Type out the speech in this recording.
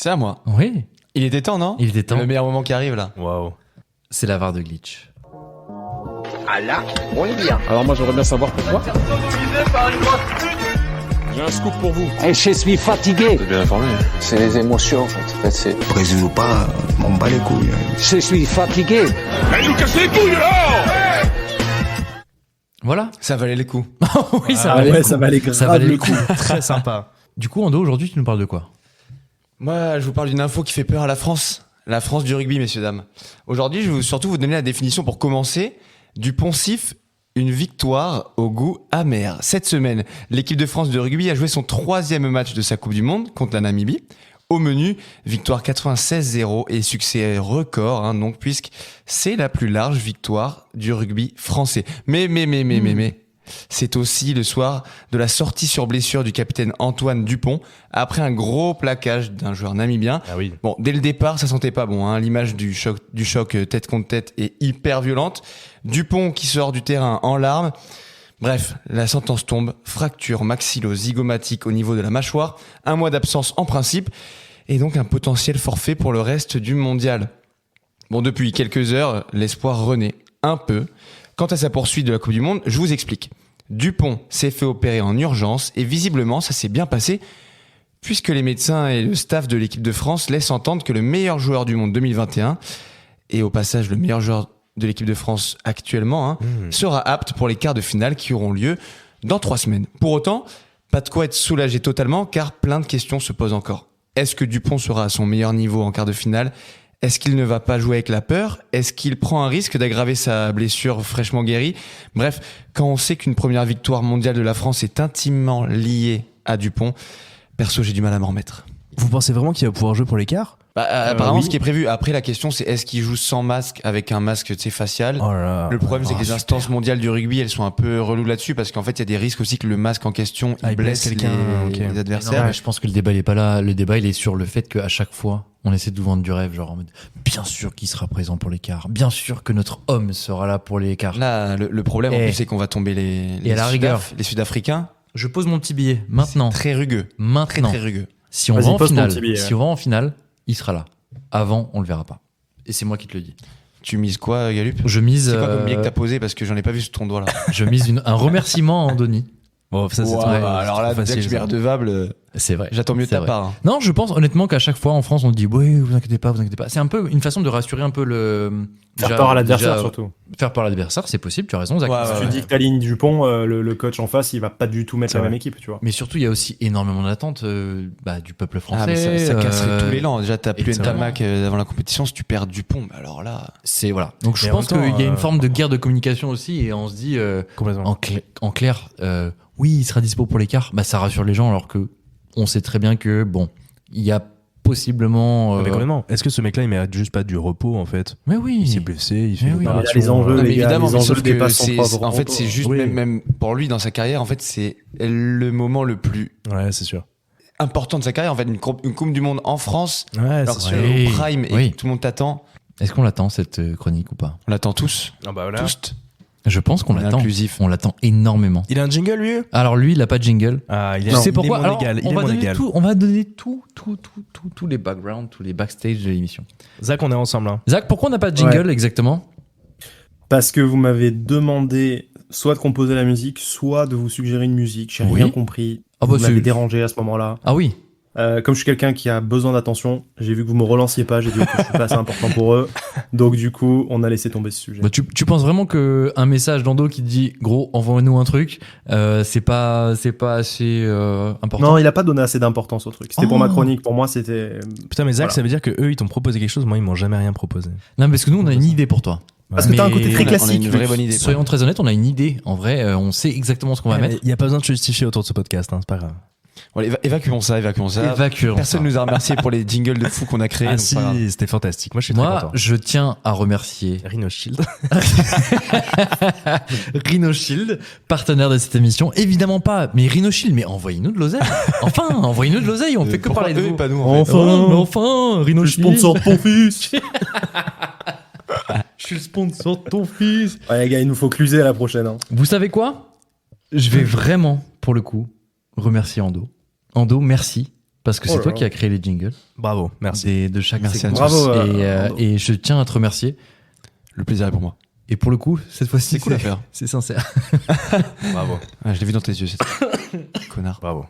C'est à moi. Oui, Il était temps, non? il était temps. Le meilleur moment qui arrive là. Waouh. C'est la VAR de Glitch. Ah là, on est bien. Alors moi j'aimerais bien savoir pourquoi. J'ai un scoop pour vous. Et je suis fatigué. T'es bien informé. C'est les émotions en fait. C'est... Brésil ou pas, m'en bats les couilles. Je suis fatigué. Allez nous casser les couilles là. Voilà. Ça valait le coup. Oui, ça Ah valait ouais, le coup. ça valait grave Ça valait le coup. Très sympa. Du coup, Ando, aujourd'hui, tu nous parles de quoi? Moi, je vous parle d'une info qui fait peur à la France. La France du rugby, messieurs, dames. Aujourd'hui, je vais surtout vous donner la définition pour commencer du poncif, une victoire au goût amer. Cette semaine, l'équipe de France de rugby a joué son 3e match de sa Coupe du Monde contre la Namibie. Au menu, victoire 96-0 et succès record, donc, puisque c'est la plus large victoire du rugby français. Mais, c'est aussi le soir de la sortie sur blessure du capitaine Antoine Dupont après un gros plaquage d'un joueur namibien. Ah oui. Bon, dès le départ, ça sentait pas bon. L'image du choc tête contre tête est hyper violente. Dupont qui sort du terrain en larmes. Bref, la sentence tombe. Fracture maxillo-zygomatique au niveau de la mâchoire. 1 mois d'absence en principe. Et donc un potentiel forfait pour le reste du mondial. Bon, depuis quelques heures, l'espoir renaît un peu. Quant à sa poursuite de la Coupe du Monde, je vous explique. Dupont s'est fait opérer en urgence et visiblement ça s'est bien passé puisque les médecins et le staff de l'équipe de France laissent entendre que le meilleur joueur du monde 2021 et au passage le meilleur joueur de l'équipe de France actuellement sera apte pour les quarts de finale qui auront lieu dans 3 semaines. Pour autant, pas de quoi être soulagé totalement car plein de questions se posent encore. Est-ce que Dupont sera à son meilleur niveau en quart de finale ? Est-ce qu'il ne va pas jouer avec la peur ? Est-ce qu'il prend un risque d'aggraver sa blessure fraîchement guérie ? Bref, quand on sait qu'une première victoire mondiale de la France est intimement liée à Dupont, perso, j'ai du mal à m'en remettre. Vous pensez vraiment qu'il va pouvoir jouer pour l'écart? Apparemment, oui. ce qui est prévu. Après, la question, c'est est-ce qu'il joue sans masque, avec un masque facial ? Oh là là. Le problème, c'est que les super. instances mondiales du rugby, elles sont un peu reloues là-dessus parce qu'en fait, il y a des risques aussi que le masque en question il il blesse blesse quelqu'un, les ok. adversaires. Non, mais je pense que le débat il est pas là. Le débat il est sur le fait qu'à chaque fois on essaie de vous vendre du rêve, genre en mode bien sûr qu'il sera présent pour l'écart, bien sûr que notre homme sera là pour l'écart. Là, le problème, en Et- plus, c'est qu'on va tomber et à la rigueur. les Sud-Africains. Je pose mon petit billet maintenant. Très rugueux. Très, Maintenant. très rugueux. Si on Vas-y, va en pose ton finale, petit billet, si on va en finale, il sera là. Avant, on le verra pas. Et c'est moi qui te le dis. Tu mises quoi, Galup? Je mise. C'est quoi comme billet que t'as posé parce que j'en ai pas vu sur ton doigt là. Je mise un remerciement à Andoni. Bon, ça c'est Wow, trop- alors là, trop dès que je suis ça. redevable, C'est vrai. j'attends mieux de C'est ta vrai. part. Non, je pense honnêtement qu'à chaque fois en France, on dit oui, vous inquiétez pas, vous inquiétez pas. C'est un peu une façon de rassurer un peu le. Faire déjà- peur à l'adversaire déjà, surtout. Faire peur à l'adversaire, c'est possible, tu as raison, Zach. Ouais, Si ouais, tu dis que t'alignes Dupont, le coach en face, il va pas du tout mettre C'est la vrai. même équipe, tu vois. Mais surtout, il y a aussi énormément d'attentes du peuple français. Ah, mais ça casserait tous les lands. lands. Déjà, t'as plus exactement. Ntamak avant la compétition. Si tu perds Dupont, bah alors là. C'est voilà. Donc je Mais en pense même temps, qu'il y a une forme de guerre de communication aussi, et on se dit Complètement. en clair, oui, il sera dispo pour l'écart. Bah ça rassure les gens, alors que on sait très bien que bon, il y a possiblement. Mais complètement. Est-ce que ce mec-là, il mérite juste pas du repos en fait? Mais oui. Il s'est blessé, il fait Mais une oui. opération. Il y a les enjeux, Non, mais les gars, évidemment, les mais enjeux sauf que dépassent son propre en fait, repos. c'est juste Oui. même pour lui dans sa carrière. En fait, c'est le moment le plus Ouais, c'est sûr. important de sa carrière. En fait, une coupe du monde en France, Ouais, alors c'est que sûr. Oui. au prime et Oui. que tout le monde t'attend. Est-ce qu'on l'attend cette chronique ou pas? On l'attend tous, Ah bah voilà. tous. Je pense qu'on On est l'attend. inclusif. On l'attend énormément. Il a un jingle, lui? Alors lui, il a pas de jingle. Ah, il Tu sais pourquoi? Il est Alors, mon égal. Il on est va mon donner égal. tout. On va donner tous les backgrounds, tous les backstage de l'émission. Zach, on est ensemble. Hein. Zach, pourquoi on n'a pas de jingle exactement? Parce que vous m'avez demandé soit de composer la musique, soit de vous suggérer une musique. J'ai Oui. rien compris. Ah bah Vous m'avez c'est. dérangé à ce moment-là. Ah oui. Comme je suis quelqu'un qui a besoin d'attention, j'ai vu que vous me relanciez pas, j'ai dit que je suis pas assez important pour eux. Donc du coup, on a laissé tomber ce sujet. Bah, tu penses vraiment que un message d'Ando qui te dit gros envoie-nous un truc, c'est pas assez important? Non, il a pas donné assez d'importance au truc. C'était pour Oh. ma chronique. Pour moi, c'était Putain, mais Zach, Voilà. ça veut dire que eux, ils t'ont proposé quelque chose. Moi, ils m'ont jamais rien proposé. Non, parce que nous on a une idée pour toi. parce que t'as un Mais côté très On a classique. une vraie Lux. bonne idée. Soyons très honnêtes, on a une idée. En vrai, on sait exactement ce qu'on va mettre. Il y a pas besoin de justifier autour de ce podcast, hein, c'est pas grave. Bon, allez, évacuons ça. Évacuons Personne ça. nous a remercié pour les jingles de fou qu'on a créés. Ah donc c'est pas grave. si, c'était fantastique. Moi, je suis très Moi, content. je tiens à remercier Rhino Shield. Rhino Shield, partenaire de cette émission. Évidemment pas, mais Rhino Shield, mais envoyez-nous de l'oseille. Enfin, envoyez-nous de l'oseille, on fait que Pourquoi parler de eux et vous. pas nous, en fait. Mais enfin, Rhino Je Shield. sponsor de ton fils. Je suis le sponsor de ton fils. Ouais, les gars, il nous faut cluser à la prochaine. Hein. Vous savez quoi? Je vais vraiment, pour le coup, remercier Ando. Ando, merci. parce que Oh c'est là toi là. qui as créé les jingles Bravo, merci. de chaque Merci à séquence. tous. Bravo, Et je tiens à te remercier. Le plaisir est pour moi. Et pour le coup, cette fois-ci, C'est cool à faire. c'est sincère. Bravo. Ouais, je l'ai vu dans tes yeux, c'est connard. Bravo.